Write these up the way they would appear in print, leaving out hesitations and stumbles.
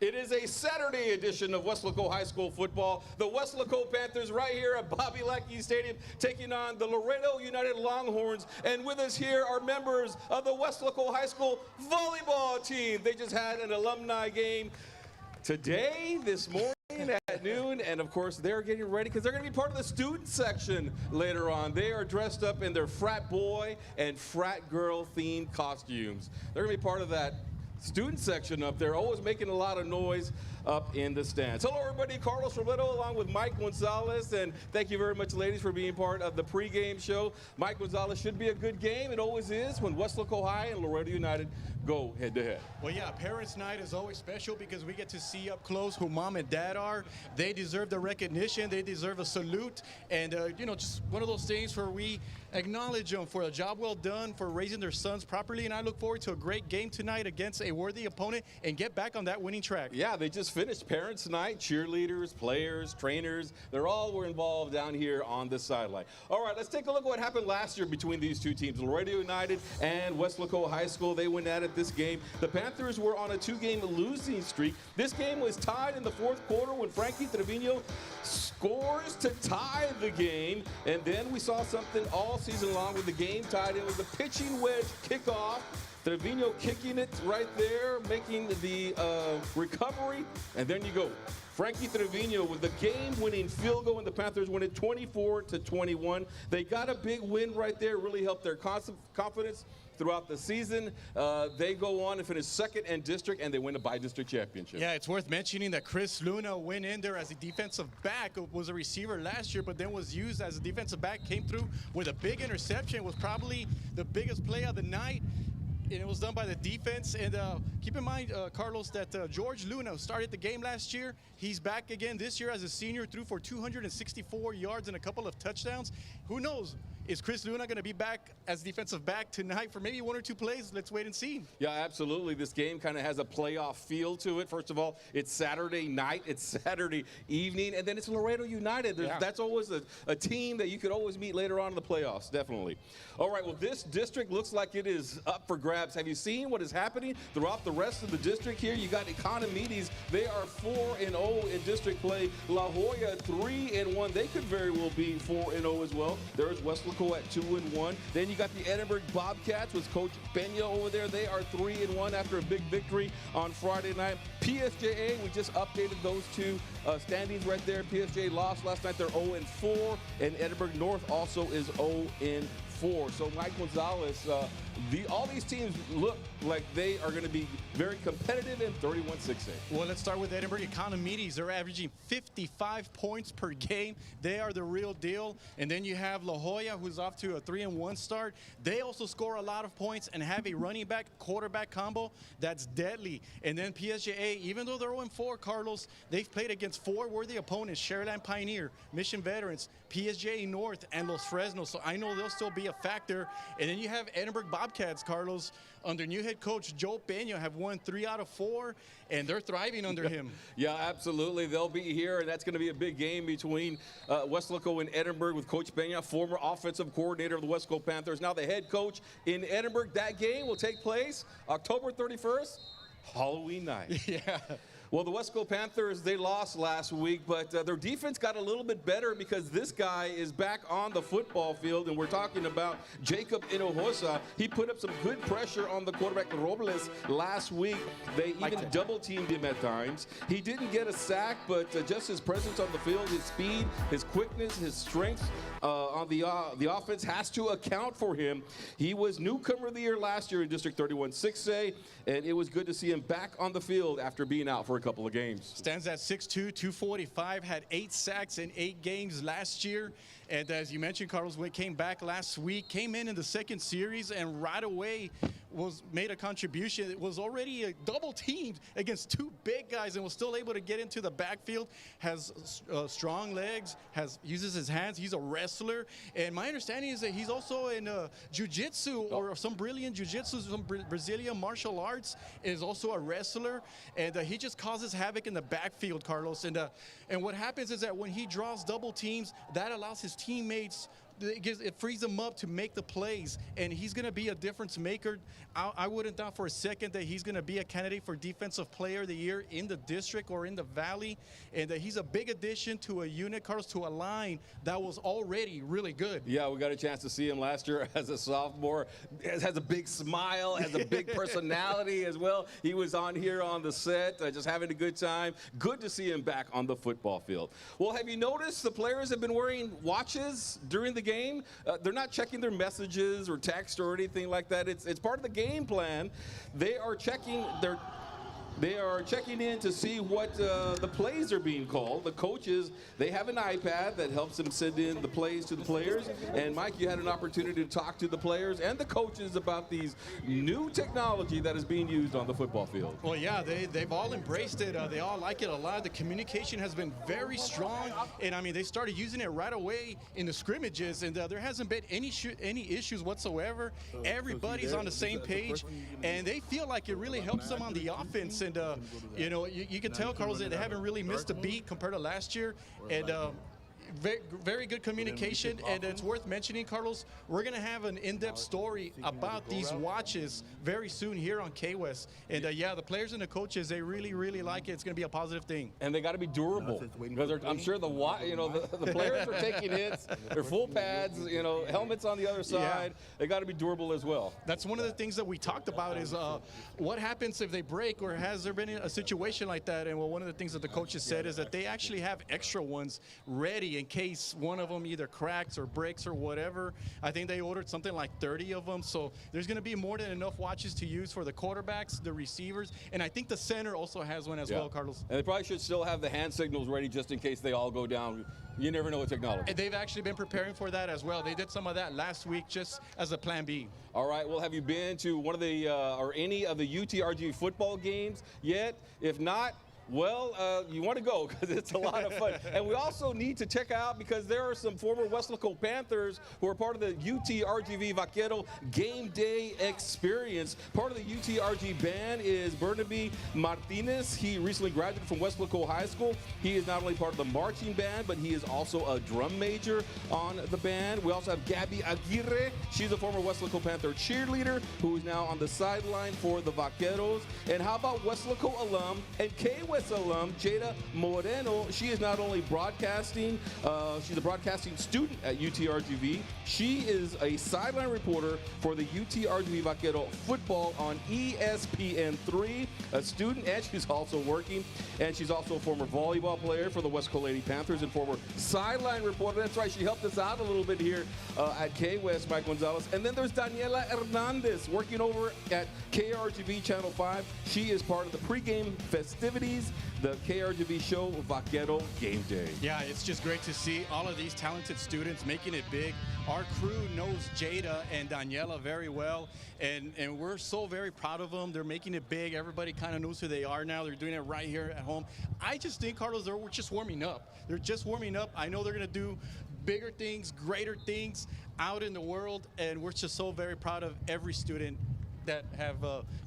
It is a Saturday edition of Weslaco High School football. The Weslaco Panthers right here at Bobby Lackey Stadium taking on the Robledo United Longhorns. And with us here are members of the Weslaco High School volleyball team. They just had an alumni game today, this morning at noon, and of course they're getting ready because they're going to be part of the student section later on. They are dressed up in their frat boy and frat girl themed costumes. They're going to be part of that student section up there, always making a lot of noise up in the stands. Hello everybody, Carlos Robledo along with Mike Gonzalez, and thank you very much ladies for being part of the pregame show. Mike Gonzalez, should be a good game. It always is when Weslaco High and Robledo United go head to head. Well, yeah, Parents Night is always special because we get to see up close who mom and dad are. They deserve the recognition, they deserve a salute, and you know, just one of those things where we acknowledge them for a job well done, for raising their sons properly, and I look forward to a great game tonight against a worthy opponent and get back on that winning track. Yeah, they just finished Parents Night. Cheerleaders, players, trainers, they're all were involved down here on the sideline. All right, let's take a look at what happened last year between these two teams, Robledo United and Weslaco High School. They went at it this game. The Panthers were on a two-game losing streak. This game was tied in the fourth quarter when Frankie Trevino scores to tie the game, and then we saw something all season long with the game tied. It was the pitching wedge kickoff. Trevino kicking it right there, making the recovery, and then you go. Frankie Trevino with the game-winning field goal, and the Panthers win it 24-21. They got a big win right there, really helped their confidence throughout the season. They go on and finish second in district, and they win a bi-district championship. Yeah, it's worth mentioning that Chris Luna went in there as a defensive back, was a receiver last year, but then was used as a defensive back, came through with a big interception, was probably the biggest play of the night. And it was done by the defense. And keep in mind, Carlos, that George Luna started the game last year. He's back again this year as a senior, threw for 264 yards and a couple of touchdowns. Who knows? Is Chris Luna going to be back as defensive back tonight for maybe one or two plays? Let's wait and see. Yeah, absolutely. This game kind of has a playoff feel to it. First of all, it's Saturday night, it's Saturday evening, and then it's Robledo United. Yeah. That's always a team that you could always meet later on in the playoffs, definitely. All right, well, this district looks like it is up for grabs. Have you seen what is happening throughout the rest of the district here? You got Economides. They are 4-0 in district play. La Jolla 3-1. They could very well be 4-0 as well. There's Weslaco at 2-1. Then you got the Edinburgh Bobcats with Coach Peña over there. They are 3-1 after a big victory on Friday night. PSJA, we just updated those two standings right there. PSJA lost last night. They're 0-4, and Edinburgh North also is 0-4. So Mike Gonzalez, all these teams look like they are going to be very competitive in 31-6A. Well, let's start with Edinburgh Economides. They're averaging 55 points per game. They are the real deal. And then you have La Jolla, who's off to a 3-1 start. They also score a lot of points and have a running back quarterback combo that's deadly. And then PSJA, even though they're 0-4, Carlos, they've played against 4 worthy opponents: Sharyland Pioneer, Mission Veterans, PSJA North, and Los Fresnos. So I know they'll still be a factor. And then you have Edinburgh Bobcats, Carlos, under new head coach Joe Peña, have won 3 out of 4, and they're thriving under him. Yeah, absolutely. They'll be here, and that's going to be a big game between Weslaco and Edinburgh with Coach Peña, former offensive coordinator of the Weslaco Panthers, now the head coach in Edinburgh. That game will take place October 31st, Halloween night. Yeah. Well, the Weslaco Panthers, they lost last week, but their defense got a little bit better because this guy is back on the football field, and we're talking about Jacob Hinojosa. He put up some good pressure on the quarterback, Robles, last week. They even double-teamed him at times. He didn't get a sack, but just his presence on the field, his speed, his quickness, his strength on the offense has to account for him. He was newcomer of the year last year in District 31-6A, and it was good to see him back on the field after being out for a couple of games. Stands at 6'2", 245, had 8 sacks in 8 games last year. And as you mentioned, Carlos, when he came back last week, came in the second series and right away made a contribution. It was already double teamed against 2 big guys and was still able to get into the backfield, has strong legs, uses his hands. He's a wrestler. And my understanding is that he's also in jiu-jitsu or some brilliant jiu-jitsu, some Brazilian martial arts, is also a wrestler. And he just causes havoc in the backfield, Carlos. And what happens is that when he draws double teams, that allows his teammates it frees him up to make the plays, and he's going to be a difference maker. I wouldn't doubt for a second that he's going to be a candidate for Defensive Player of the Year in the district or in the Valley, and that he's a big addition to a unit, Carlos, to a line that was already really good. Yeah, we got a chance to see him last year as a sophomore. Has a big smile, has a big personality as well. He was on here on the set, just having a good time. Good to see him back on the football field. Well, have you noticed the players have been wearing watches during the game? They're not checking their messages or text or anything like that. It's part of the game plan. They are checking in to see what the plays are being called. The coaches, they have an iPad that helps them send in the plays to the players. And Mike, you had an opportunity to talk to the players and the coaches about these new technology that is being used on the football field. Well, yeah, they've all embraced it. They all like it a lot. The communication has been very strong. And, I mean, they started using it right away in the scrimmages, and there hasn't been any issues whatsoever. Everybody's on the same page, and they feel like it really helps them on the offense. And, you know, you can tell, Carlos, that they haven't really missed a beat compared to last year. And very good communication. And it's worth mentioning, Carlos, we're going to have an in-depth story about these watches very soon here on K-West. And, yeah, the players and the coaches, they really, really like it. It's going to be a positive thing. And they got to be durable. Because I'm sure the players are taking hits. They're full pads, you know, helmets on the other side. Yeah. They got to be durable as well. That's one of the things that we talked about is what happens if they break, or has there been a situation like that? And, well, one of the things that the coaches said is that they actually have extra ones ready in case one of them either cracks or breaks or whatever. I think they ordered something like 30 of them. So there's going to be more than enough watches to use for the quarterbacks, the receivers, and I think the center also has one as well, Carlos. And they probably should still have the hand signals ready just in case they all go down. You never know with technology. And they've actually been preparing for that as well. They did some of that last week just as a plan B. All right. Well, have you been to one of the or any of the UTRG football games yet? If not, well, you want to go because it's a lot of fun. And we also need to check out, because there are some former Weslaco Panthers who are part of the UTRGV Vaquero Game Day Experience. Part of the UTRG band is Bernabe Martinez. He recently graduated from Weslaco High School. He is not only part of the marching band, but he is also a drum major on the band. We also have Gabby Aguirre. She's a former Weslaco Panther cheerleader who is now on the sideline for the Vaqueros. And how about Weslaco alum and K-West alum, Jada Moreno? She is not only broadcasting, she's a broadcasting student at UTRGV. She is a sideline reporter for the UTRGV Vaquero football on ESPN3, a student, and she's also working. And she's also a former volleyball player for the Weslaco Lady Panthers and former sideline reporter. That's right, she helped us out a little bit here at K-West, Mike Gonzalez. And then there's Daniela Hernandez working over at KRGV Channel 5. She is part of the pregame festivities, the KRGV show Vaquero Game Day. Yeah, it's just great to see all of these talented students making it big. Our crew knows Jada and Daniela very well, and we're so very proud of them. They're making it big. Everybody kind of knows who they are now. They're doing it right here at home. I just think, Carlos, they're just warming up. They're just warming up. I know they're going to do bigger things, greater things out in the world, and we're just so very proud of every student that have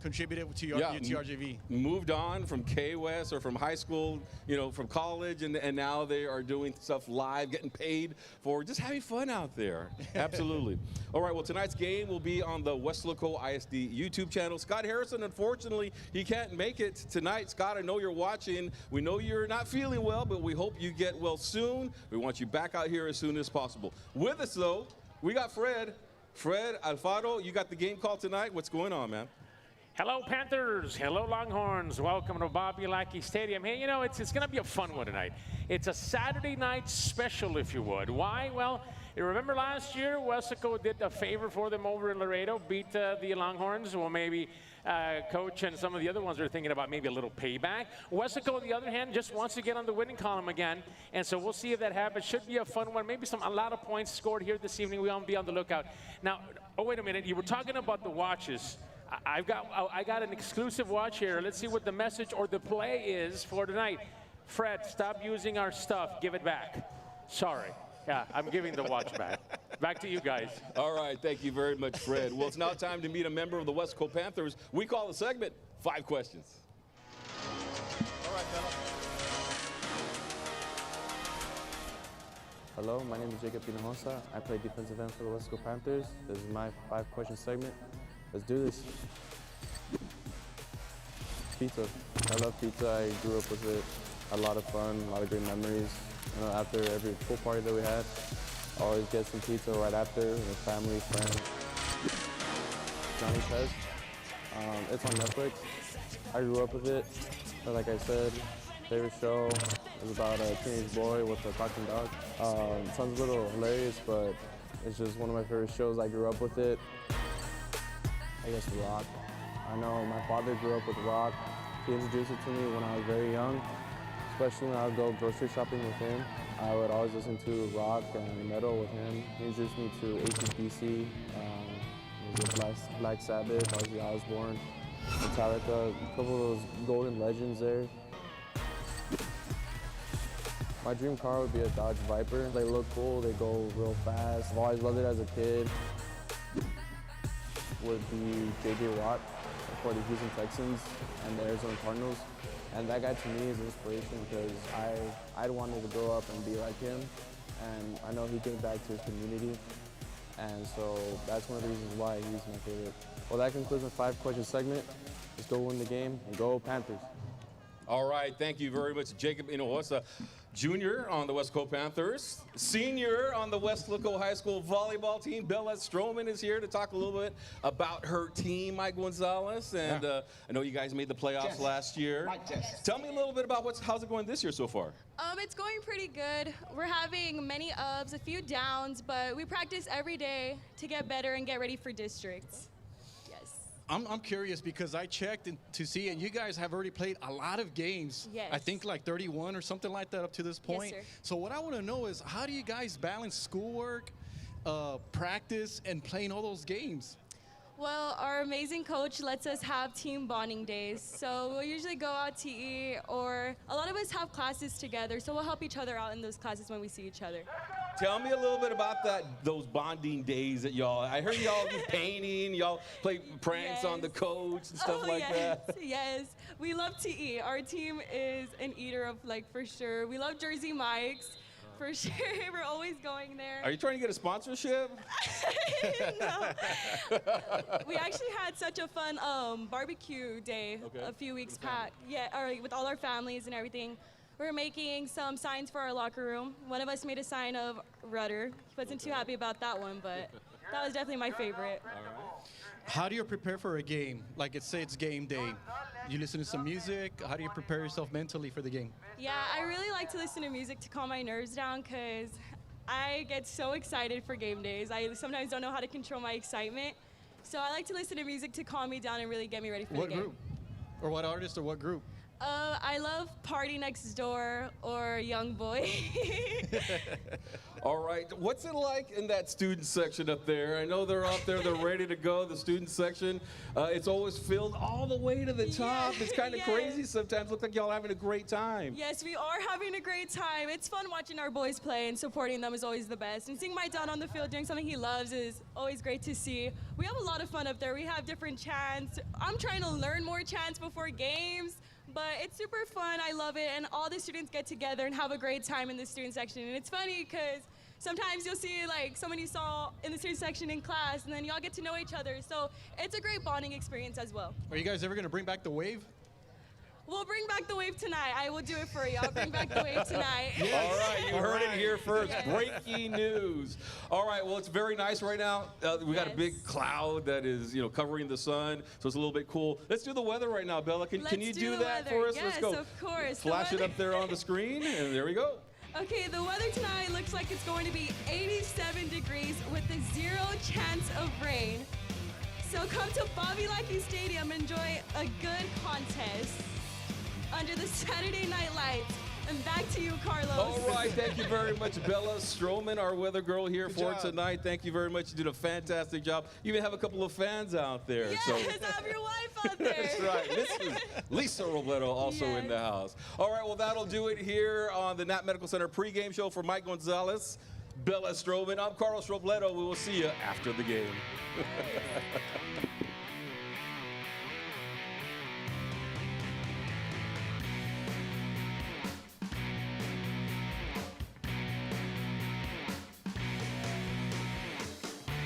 contributed to your UTRGV. Moved on from K-West or from high school, you know, from college, and now they are doing stuff live, getting paid for just having fun out there. Absolutely. All right, well, tonight's game will be on the Weslaco ISD YouTube channel. Scott Harrison, unfortunately, he can't make it tonight. Scott, I know you're watching. We know you're not feeling well, but we hope you get well soon. We want you back out here as soon as possible. With us, though, we got Fred. Fred Alfaro, you got the game call tonight. What's going on, man? Hello, Panthers. Hello, Longhorns. Welcome to Bobby Lackey Stadium. Hey, you know, it's going to be a fun one tonight. It's a Saturday night special, if you would. Why? Well, you remember last year, Weslaco did a favor for them over in Laredo, beat the Longhorns. Well, maybe Coach and some of the other ones are thinking about maybe a little payback. Weslaco, on the other hand, just wants to get on the winning column again, and so we'll see if that happens. Should be a fun one. Maybe a lot of points scored here this evening. We'll be on the lookout. Now, oh, wait a minute. You were talking about the watches. I got an exclusive watch here. Let's see what the message or the play is for tonight. Fred, stop using our stuff. Give it back. Sorry. Yeah, I'm giving the watch back. Back to you guys. All right, thank you very much, Fred. Well, it's now time to meet a member of the Weslaco Panthers. We call the segment 5 Questions. All right, Hello, my name is Jacob Hinojosa. I play defensive end for the Wesco Panthers. This is my 5-question segment. Let's do this. Pizza. I love pizza. I grew up with it. Had a lot of fun, a lot of great memories. You know, after every pool party that we had, I always get some pizza right after with family, friends. Johnny Test. It's on Netflix. I grew up with it. But like I said, favorite show is about a teenage boy with a talking dog. Sounds a little hilarious, but it's just one of my favorite shows. I grew up with it. I guess rock. I know my father grew up with rock. He introduced it to me when I was very young, especially when I would go grocery shopping with him. I would always listen to rock and metal with him. He introduced me to AC/DC, Black Sabbath, Ozzy Osbourne, Metallica, a couple of those golden legends there. My dream car would be a Dodge Viper. They look cool, they go real fast. I've always loved it as a kid. Would be J.J. Watt for the Houston Texans and the Arizona Cardinals. And that guy to me is an inspiration because I'd wanted to grow up and be like him. And I know he gave back to his community. And so that's one of the reasons why he's my favorite. Well, that concludes my 5-question segment. Let's go win the game and go Panthers. All right, thank you very much, Jacob Hinojosa, Jr. on the Wesco Panthers, senior on the Weslaco High School volleyball team. Bella Stroman is here to talk a little bit about her team, Mike Gonzalez, and I know you guys made the playoffs last year. Tell me a little bit about how's it going this year so far? It's going pretty good. We're having many ups, a few downs, but we practice every day to get better and get ready for districts. I'm curious because I checked to see, and you guys have already played a lot of games. Yes. I think like 31 or something like that up to this point. Yes, sir. So what I want to know is how do you guys balance schoolwork, practice, and playing all those games? Well, our amazing coach lets us have team bonding days. So we'll usually go out to eat, or a lot of us have classes together, so we'll help each other out in those classes when we see each other. Tell me a little bit about those bonding days that y'all, I heard y'all do painting, y'all play pranks on the coach and stuff like that. Yes, we love to eat. Our team is an eater of, for sure. We love Jersey Mike's. For sure, we're always going there. Are you trying to get a sponsorship? No. We actually had such a fun barbecue day a few weeks back. Yeah, with all our families and everything. We were making some signs for our locker room. One of us made a sign of Rudder. He wasn't too happy about that one, but that was definitely my favorite. All right. How do you prepare for a game? Like it's game day. You listen to some music? How do you prepare yourself mentally for the game? Yeah, I really like to listen to music to calm my nerves down because I get so excited for game days. I sometimes don't know how to control my excitement. So I like to listen to music to calm me down and really get me ready for the game. What group? Or what artist or what group? I love Party Next Door or Young Boy. All right, what's it like in that student section up there? I know they're up there, they're ready to go, the student section. It's always filled all the way to the top. It's kind of crazy sometimes. Looks like y'all having a great time. Yes, we are having a great time. It's fun watching our boys play, and supporting them is always the best. And seeing my dad on the field doing something he loves is always great to see. We have a lot of fun up there. We have different chants. I'm trying to learn more chants before games. But it's super fun, I love it, and all the students get together and have a great time in the student section. And it's funny because sometimes you'll see someone you saw in the student section in class, and then y'all get to know each other. So it's a great bonding experience as well. Are you guys ever gonna bring back the wave? We'll bring back the wave tonight. I will do it for you. I'll bring back the wave tonight. All right, you heard it here first. Breaking news. All right, well, it's very nice right now. We got a big cloud that is, covering the sun, so it's a little bit cool. Let's do the weather right now, Bella. Can you do that for us? Yes, Let's go. of course. Flash it up there on the screen, and there we go. Okay, the weather tonight looks like it's going to be 87 degrees with a 0 chance of rain. So come to Bobby Lackey Stadium and enjoy a good contest under the Saturday Night Lights. And back to you, Carlos. All right, thank you very much, Bella Stroman, our weather girl here for tonight. Thank you very much. You did a fantastic job. You even have a couple of fans out there. Yes, I have your wife out there. That's right. This is Lisa Robledo also in the house. All right, well, that'll do it here on the Knapp Medical Center pregame show for Mike Gonzalez, Bella Stroman. I'm Carlos Robledo. We will see you after the game.